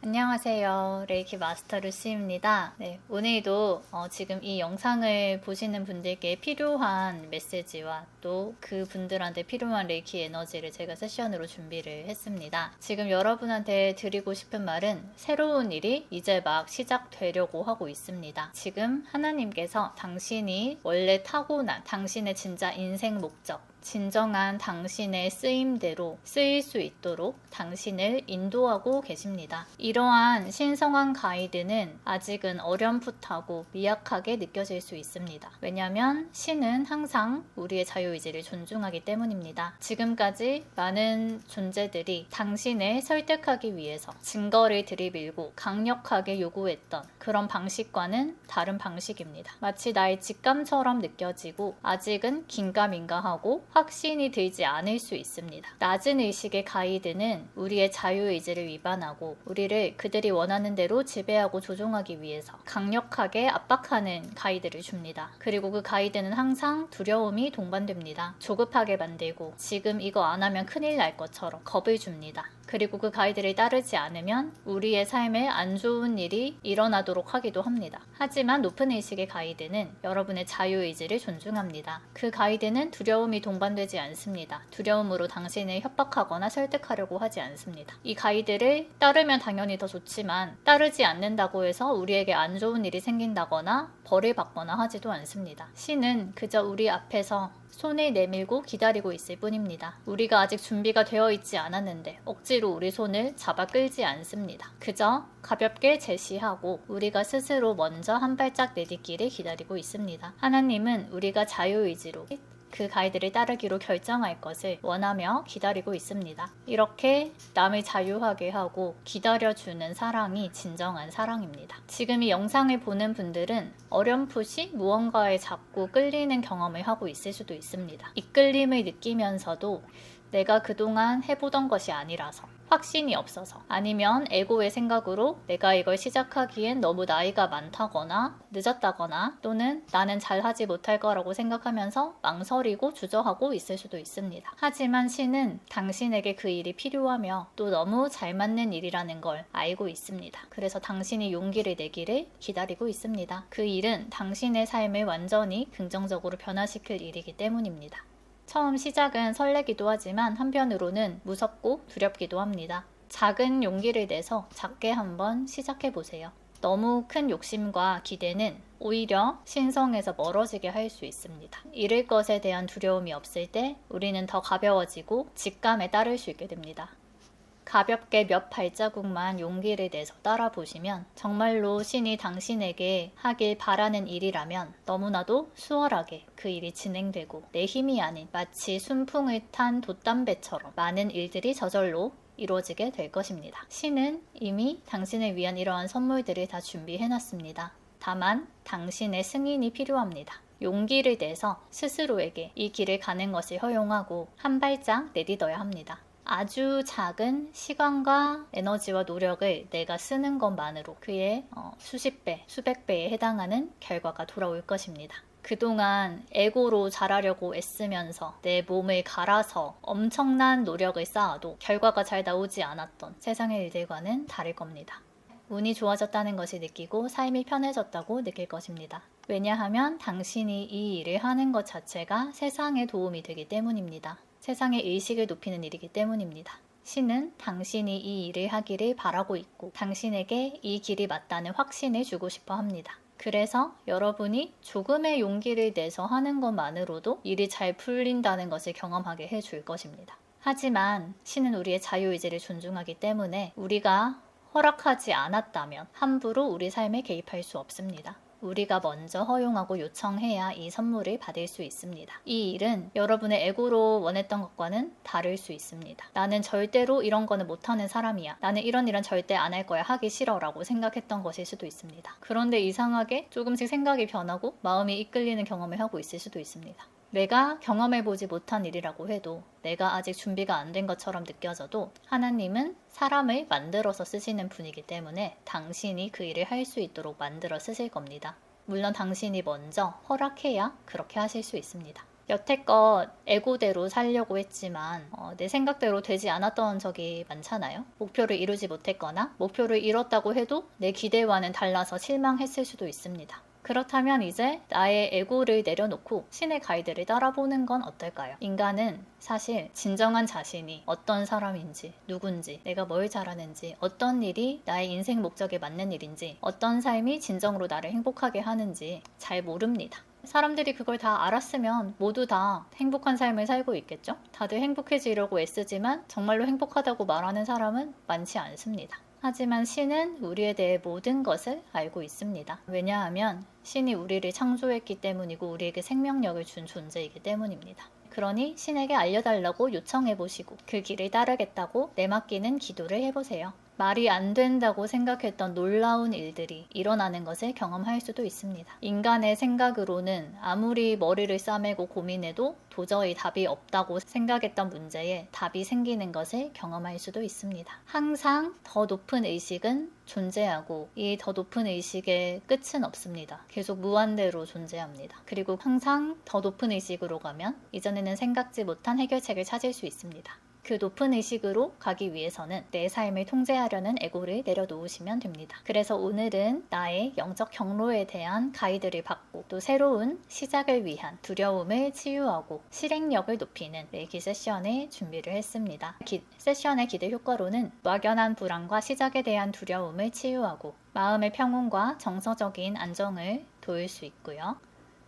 안녕하세요. 레이키 마스터 루시입니다. 네, 오늘도 지금 이 영상을 보시는 분들께 필요한 메시지와 또 그 분들한테 필요한 레이키 에너지를 제가 세션으로 준비를 했습니다. 지금 여러분한테 드리고 싶은 말은 새로운 일이 이제 막 시작되려고 하고 있습니다. 지금 하나님께서 당신이 원래 타고난 당신의 진짜 인생 목적, 진정한 당신의 쓰임대로 쓰일 수 있도록 당신을 인도하고 계십니다. 이러한 신성한 가이드는 아직은 어렴풋하고 미약하게 느껴질 수 있습니다. 왜냐하면 신은 항상 우리의 자유의지를 존중하기 때문입니다. 지금까지 많은 존재들이 당신을 설득하기 위해서 증거를 들이밀고 강력하게 요구했던 그런 방식과는 다른 방식입니다. 마치 나의 직감처럼 느껴지고 아직은 긴가민가하고 확신이 들지 않을 수 있습니다. 낮은 의식의 가이드는 우리의 자유의지를 위반하고 우리를 그들이 원하는 대로 지배하고 조종하기 위해서 강력하게 압박하는 가이드를 줍니다. 그리고 그 가이드는 항상 두려움이 동반됩니다. 조급하게 만들고 지금 이거 안 하면 큰일 날 것처럼 겁을 줍니다. 그리고 그 가이드를 따르지 않으면 우리의 삶에 안 좋은 일이 일어나도록 하기도 합니다. 하지만 높은 의식의 가이드는 여러분의 자유의지를 존중합니다. 그 가이드는 두려움이 동반되지 않습니다. 두려움으로 당신을 협박하거나 설득하려고 하지 않습니다. 이 가이드를 따르면 당연히 더 좋지만 따르지 않는다고 해서 우리에게 안 좋은 일이 생긴다거나 벌을 받거나 하지도 않습니다. 신은 그저 우리 앞에서 손을 내밀고 기다리고 있을 뿐입니다. 우리가 아직 준비가 되어 있지 않았는데 억지로 우리 손을 잡아 끌지 않습니다. 그저 가볍게 제시하고 우리가 스스로 먼저 한 발짝 내딛기를 기다리고 있습니다. 하나님은 우리가 자유의지로 그 가이드를 따르기로 결정할 것을 원하며 기다리고 있습니다. 이렇게 남을 자유하게 하고 기다려주는 사랑이 진정한 사랑입니다. 지금 이 영상을 보는 분들은 어렴풋이 무언가에 자꾸 끌리는 경험을 하고 있을 수도 있습니다. 이끌림을 느끼면서도 내가 그동안 해보던 것이 아니라서 확신이 없어서 아니면 에고의 생각으로 내가 이걸 시작하기엔 너무 나이가 많다거나 늦었다거나 또는 나는 잘하지 못할 거라고 생각하면서 망설이고 주저하고 있을 수도 있습니다. 하지만 신은 당신에게 그 일이 필요하며 또 너무 잘 맞는 일이라는 걸 알고 있습니다. 그래서 당신이 용기를 내기를 기다리고 있습니다. 그 일은 당신의 삶을 완전히 긍정적으로 변화시킬 일이기 때문입니다. 처음 시작은 설레기도 하지만 한편으로는 무섭고 두렵기도 합니다. 작은 용기를 내서 작게 한번 시작해보세요. 너무 큰 욕심과 기대는 오히려 신성에서 멀어지게 할 수 있습니다. 잃을 것에 대한 두려움이 없을 때 우리는 더 가벼워지고 직감에 따를 수 있게 됩니다. 가볍게 몇 발자국만 용기를 내서 따라보시면 정말로 신이 당신에게 하길 바라는 일이라면 너무나도 수월하게 그 일이 진행되고 내 힘이 아닌 마치 순풍을 탄 돛담배처럼 많은 일들이 저절로 이루어지게 될 것입니다. 신은 이미 당신을 위한 이러한 선물들을 다 준비해놨습니다. 다만 당신의 승인이 필요합니다. 용기를 내서 스스로에게 이 길을 가는 것을 허용하고 한 발짝 내딛어야 합니다. 아주 작은 시간과 에너지와 노력을 내가 쓰는 것만으로 그의 수십 배, 수백 배에 해당하는 결과가 돌아올 것입니다. 그동안 에고로 잘하려고 애쓰면서 내 몸을 갈아서 엄청난 노력을 쌓아도 결과가 잘 나오지 않았던 세상의 일들과는 다를 겁니다. 운이 좋아졌다는 것을 느끼고 삶이 편해졌다고 느낄 것입니다. 왜냐하면 당신이 이 일을 하는 것 자체가 세상에 도움이 되기 때문입니다. 세상의 의식을 높이는 일이기 때문입니다. 신은 당신이 이 일을 하기를 바라고 있고 당신에게 이 길이 맞다는 확신을 주고 싶어 합니다. 그래서 여러분이 조금의 용기를 내서 하는 것만으로도 일이 잘 풀린다는 것을 경험하게 해줄 것입니다. 하지만 신은 우리의 자유의지를 존중하기 때문에 우리가 허락하지 않았다면 함부로 우리 삶에 개입할 수 없습니다. 우리가 먼저 허용하고 요청해야 이 선물을 받을 수 있습니다. 이 일은 여러분의 에고로 원했던 것과는 다를 수 있습니다. 나는 절대로 이런 거는 못하는 사람이야. 나는 이런 일은 절대 안 할 거야. 하기 싫어 라고 생각했던 것일 수도 있습니다. 그런데 이상하게 조금씩 생각이 변하고 마음이 이끌리는 경험을 하고 있을 수도 있습니다. 내가 경험해보지 못한 일이라고 해도 내가 아직 준비가 안 된 것처럼 느껴져도 하나님은 사람을 만들어서 쓰시는 분이기 때문에 당신이 그 일을 할 수 있도록 만들어 쓰실 겁니다. 물론 당신이 먼저 허락해야 그렇게 하실 수 있습니다. 여태껏 에고대로 살려고 했지만 내 생각대로 되지 않았던 적이 많잖아요. 목표를 이루지 못했거나 목표를 이뤘다고 해도 내 기대와는 달라서 실망했을 수도 있습니다. 그렇다면 이제 나의 에고를 내려놓고 신의 가이드를 따라보는 건 어떨까요? 인간은 사실 진정한 자신이 어떤 사람인지, 누군지, 내가 뭘 잘하는지, 어떤 일이 나의 인생 목적에 맞는 일인지, 어떤 삶이 진정으로 나를 행복하게 하는지 잘 모릅니다. 사람들이 그걸 다 알았으면 모두 다 행복한 삶을 살고 있겠죠? 다들 행복해지려고 애쓰지만 정말로 행복하다고 말하는 사람은 많지 않습니다. 하지만 신은 우리에 대해 모든 것을 알고 있습니다. 왜냐하면 신이 우리를 창조했기 때문이고 우리에게 생명력을 준 존재이기 때문입니다. 그러니 신에게 알려달라고 요청해보시고 그 길을 따르겠다고 내맡기는 기도를 해보세요. 말이 안 된다고 생각했던 놀라운 일들이 일어나는 것을 경험할 수도 있습니다. 인간의 생각으로는 아무리 머리를 싸매고 고민해도 도저히 답이 없다고 생각했던 문제에 답이 생기는 것을 경험할 수도 있습니다. 항상 더 높은 의식은 존재하고 이 더 높은 의식의 끝은 없습니다. 계속 무한대로 존재합니다. 그리고 항상 더 높은 의식으로 가면 이전에는 생각지 못한 해결책을 찾을 수 있습니다. 그 높은 의식으로 가기 위해서는 내 삶을 통제하려는 에고를 내려놓으시면 됩니다. 그래서 오늘은 나의 영적 경로에 대한 가이드를 받고 또 새로운 시작을 위한 두려움을 치유하고 실행력을 높이는 레이키 세션을 준비를 했습니다. 세션의 기대 효과로는 막연한 불안과 시작에 대한 두려움을 치유하고 마음의 평온과 정서적인 안정을 도울 수 있고요.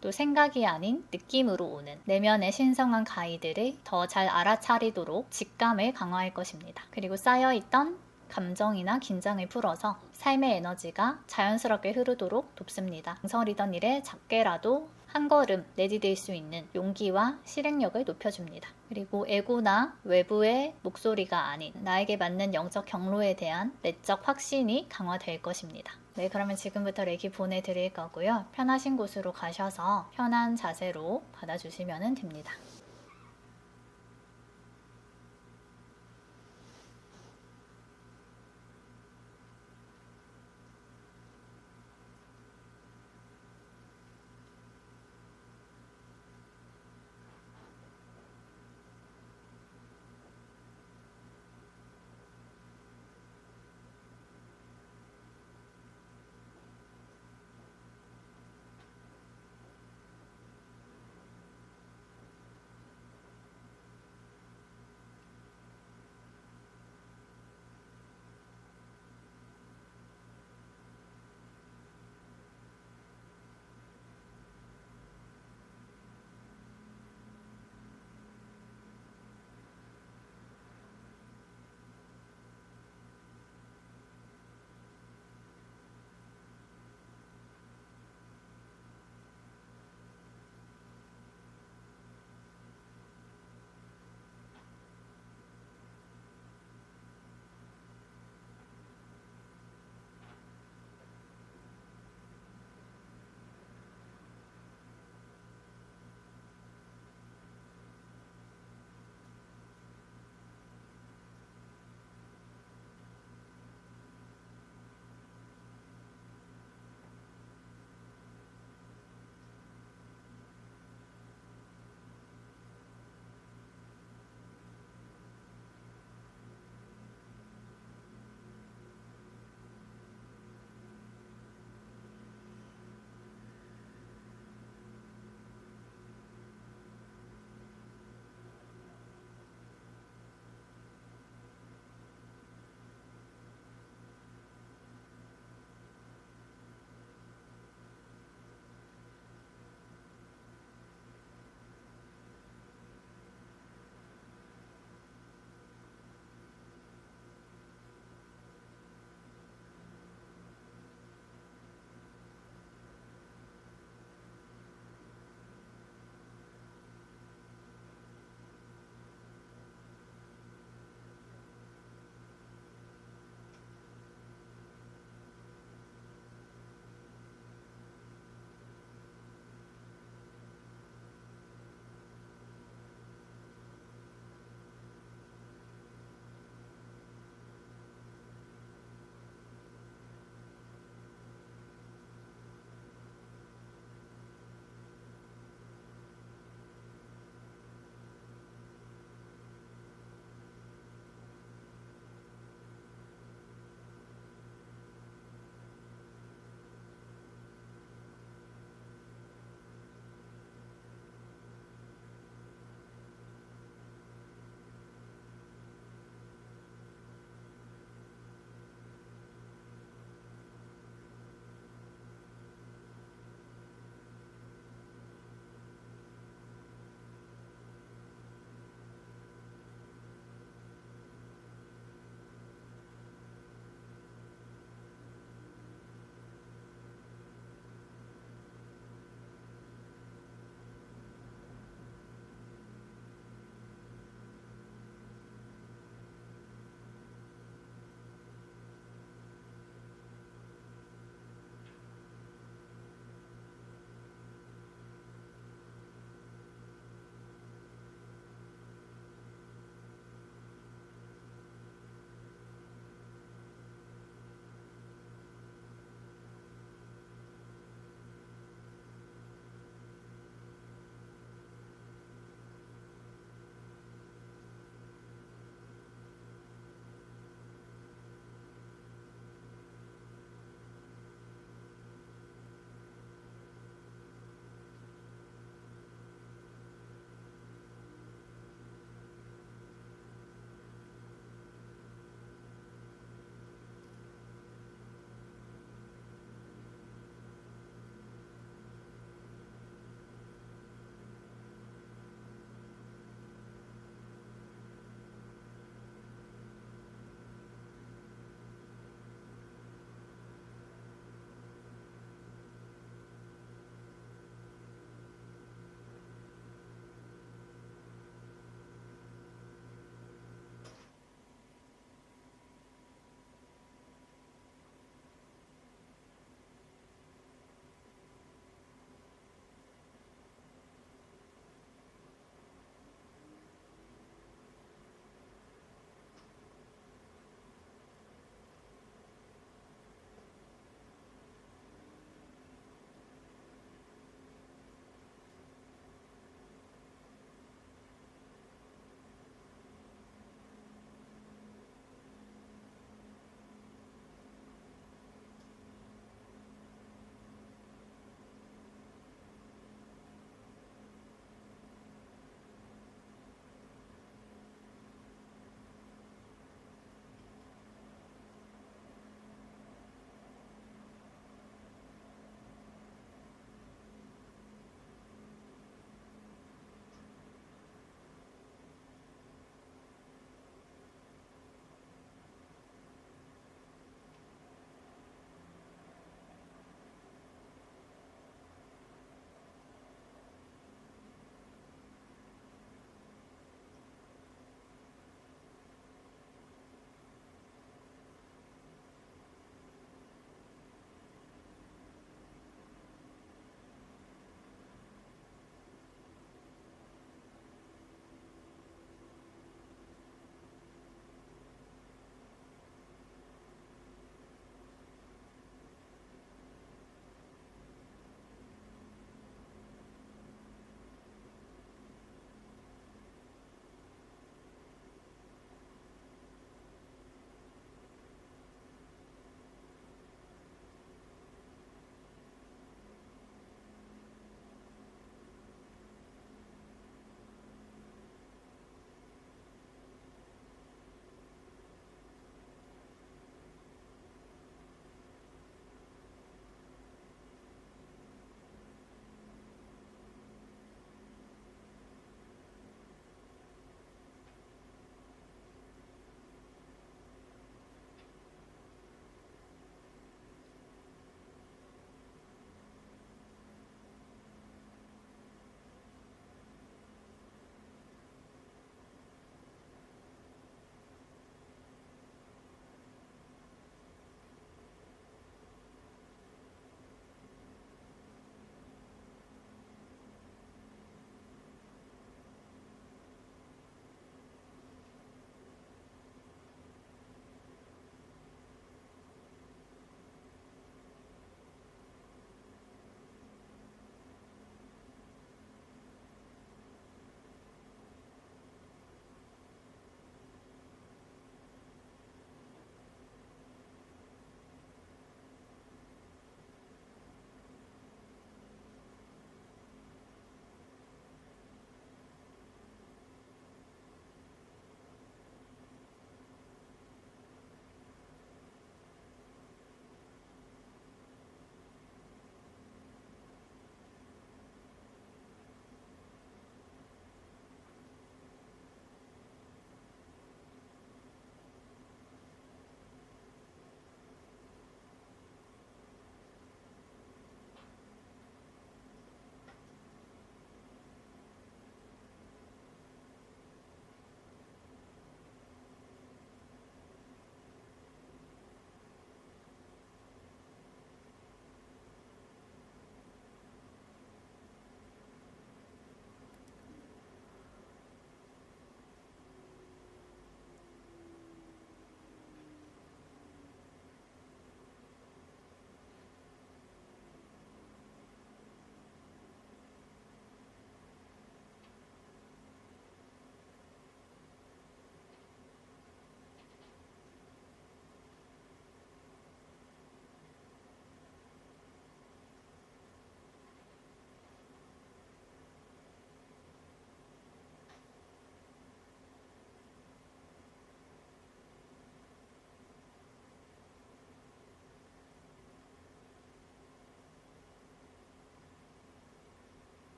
또 생각이 아닌 느낌으로 오는 내면의 신성한 가이드를 더 잘 알아차리도록 직감을 강화할 것입니다. 그리고 쌓여있던 감정이나 긴장을 풀어서 삶의 에너지가 자연스럽게 흐르도록 돕습니다. 망설이던 일에 작게라도 한 걸음 내디딜 수 있는 용기와 실행력을 높여줍니다. 그리고 에고나 외부의 목소리가 아닌 나에게 맞는 영적 경로에 대한 내적 확신이 강화될 것입니다. 네, 그러면 지금부터 레이키 보내드릴 거고요. 편하신 곳으로 가셔서 편한 자세로 받아주시면 됩니다.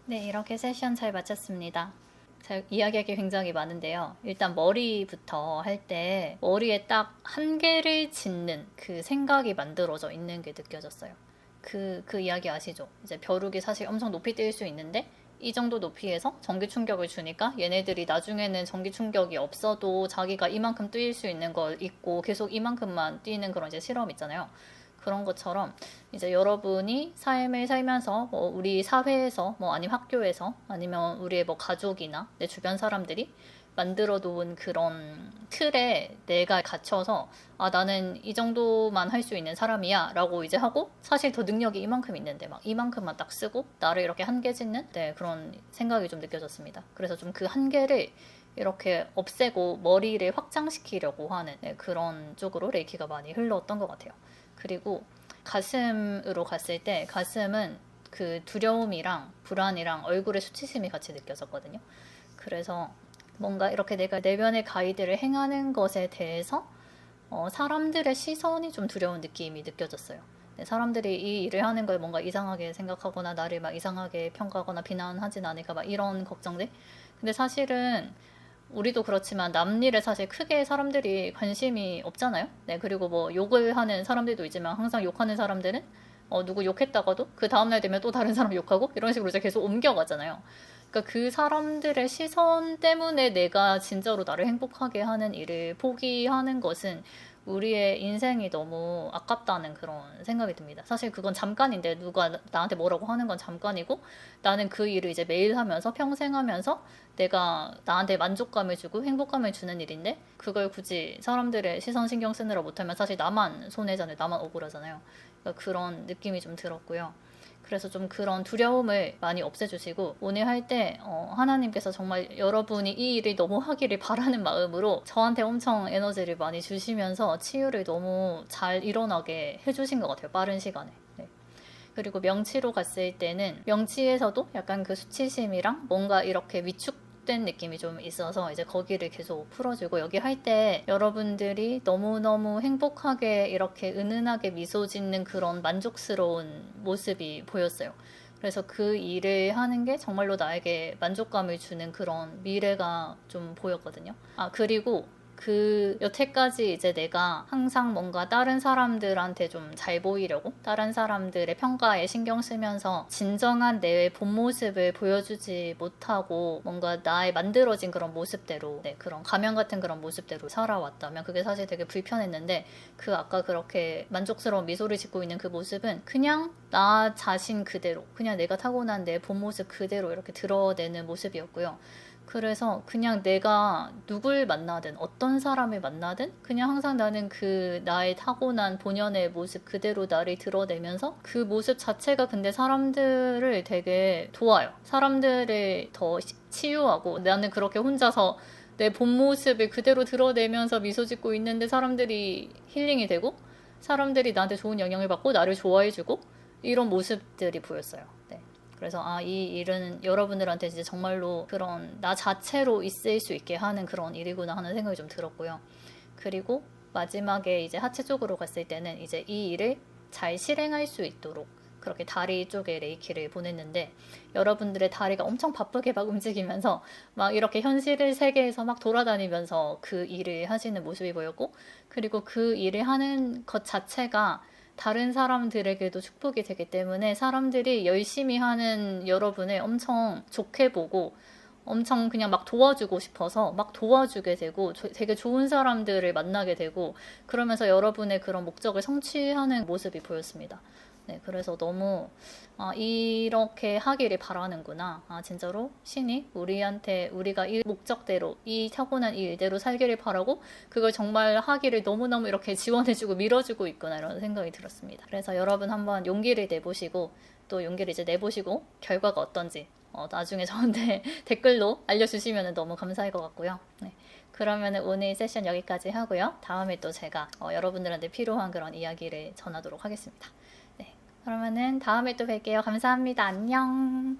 네, 이렇게 세션 잘 마쳤습니다. 자, 이야기하기 굉장히 많은데요. 일단 머리부터 할 때 머리에 딱 한 개를 짓는 그 생각이 만들어져 있는 게 느껴졌어요. 그 이야기 아시죠? 이제 벼룩이 사실 엄청 높이 뛸 수 있는데 이 정도 높이에서 전기 충격을 주니까 얘네들이 나중에는 전기 충격이 없어도 자기가 이만큼 뛸 수 있는 걸 있고 계속 이만큼만 뛰는 그런 이제 실험 있잖아요. 그런 것처럼 이제 여러분이 삶을 살면서 뭐 우리 사회에서 뭐 아니면 학교에서 아니면 우리의 뭐 가족이나 내 주변 사람들이 만들어 놓은 그런 틀에 내가 갇혀서 아 나는 이 정도만 할 수 있는 사람이야 라고 이제 하고 사실 더 능력이 이만큼 있는데 막 이만큼만 딱 쓰고 나를 이렇게 한계 짓는 네, 그런 생각이 좀 느껴졌습니다. 그래서 좀 그 한계를 이렇게 없애고 머리를 확장시키려고 하는 네, 그런 쪽으로 레이키가 많이 흘러왔던 것 같아요. 그리고 가슴으로 갔을 때 가슴은 그 두려움이랑 불안이랑 얼굴의 수치심이 같이 느껴졌거든요. 그래서 뭔가 이렇게 내가 내면의 가이드를 행하는 것에 대해서 사람들의 시선이 좀 두려운 느낌이 느껴졌어요. 사람들이 이 일을 하는 걸 뭔가 이상하게 생각하거나 나를 막 이상하게 평가하거나 비난하진 않을까 막 이런 걱정들. 근데 사실은 우리도 그렇지만 남 일에 사실 크게 사람들이 관심이 없잖아요. 네, 그리고 뭐 욕을 하는 사람들도 있지만 항상 욕하는 사람들은 누구 욕했다가도 그 다음날 되면 또 다른 사람 욕하고 이런 식으로 이제 계속 옮겨가잖아요. 그러니까 그 사람들의 시선 때문에 내가 진짜로 나를 행복하게 하는 일을 포기하는 것은 우리의 인생이 너무 아깝다는 그런 생각이 듭니다. 사실 그건 잠깐인데 누가 나한테 뭐라고 하는 건 잠깐이고 나는 그 일을 이제 매일 하면서 평생 하면서 내가 나한테 만족감을 주고 행복감을 주는 일인데 그걸 굳이 사람들의 시선 신경 쓰느라 못하면 사실 나만 손해잖아요. 나만 억울하잖아요. 그러니까 그런 느낌이 좀 들었고요. 그래서 좀 그런 두려움을 많이 없애주시고 오늘 할 때 하나님께서 정말 여러분이 이 일을 너무 하기를 바라는 마음으로 저한테 엄청 에너지를 많이 주시면서 치유를 너무 잘 일어나게 해주신 것 같아요. 빠른 시간에. 네. 그리고 명치로 갔을 때는 명치에서도 약간 그 수치심이랑 뭔가 이렇게 위축된 느낌이 좀 있어서 이제 거기를 계속 풀어주고 여기 할 때 여러분들이 너무너무 행복하게 이렇게 은은하게 미소 짓는 그런 만족스러운 모습이 보였어요. 그래서 그 일을 하는 게 정말로 나에게 만족감을 주는 그런 미래가 좀 보였거든요. 아, 그리고 그 여태까지 이제 내가 항상 뭔가 다른 사람들한테 좀 잘 보이려고 다른 사람들의 평가에 신경 쓰면서 진정한 내 본 모습을 보여주지 못하고 뭔가 나의 만들어진 그런 모습대로 네, 그런 가면 같은 그런 모습대로 살아왔다면 그게 사실 되게 불편했는데 그 아까 그렇게 만족스러운 미소를 짓고 있는 그 모습은 그냥 나 자신 그대로 그냥 내가 타고난 내 본 모습 그대로 이렇게 드러내는 모습이었고요. 그래서 그냥 내가 누굴 만나든 어떤 사람을 만나든 그냥 항상 나는 그 나의 타고난 본연의 모습 그대로 나를 드러내면서 그 모습 자체가 근데 사람들을 되게 도와요. 사람들을 더 치유하고 나는 그렇게 혼자서 내 본 모습을 그대로 드러내면서 미소 짓고 있는데 사람들이 힐링이 되고 사람들이 나한테 좋은 영향을 받고 나를 좋아해주고 이런 모습들이 보였어요. 네. 그래서 이 일은 여러분들한테 이제 정말로 그런 나 자체로 있을 수 있게 하는 그런 일이구나 하는 생각이 좀 들었고요. 그리고 마지막에 이제 하체 쪽으로 갔을 때는 이제 이 일을 잘 실행할 수 있도록 그렇게 다리 쪽에 레이키를 보냈는데 여러분들의 다리가 엄청 바쁘게 막 움직이면서 막 이렇게 현실 세계에서 막 돌아다니면서 그 일을 하시는 모습이 보였고 그리고 그 일을 하는 것 자체가 다른 사람들에게도 축복이 되기 때문에 사람들이 열심히 하는 여러분을 엄청 좋게 보고 엄청 그냥 막 도와주고 싶어서 막 도와주게 되고 되게 좋은 사람들을 만나게 되고 그러면서 여러분의 그런 목적을 성취하는 모습이 보였습니다. 네, 그래서 너무 이렇게 하기를 바라는구나. 진짜로 신이 우리한테 우리가 이 목적대로 이 타고난 이 일대로 살기를 바라고 그걸 정말 하기를 너무너무 이렇게 지원해주고 밀어주고 있구나 이런 생각이 들었습니다. 그래서 여러분 한번 용기를 내보시고 또 용기를 이제 내보시고 결과가 어떤지 나중에 저한테 댓글로 알려주시면 너무 감사할 것 같고요. 네. 그러면 오늘 세션 여기까지 하고요. 다음에 또 제가 여러분들한테 필요한 그런 이야기를 전하도록 하겠습니다. 그러면은 다음에 또 뵐게요. 감사합니다. 안녕.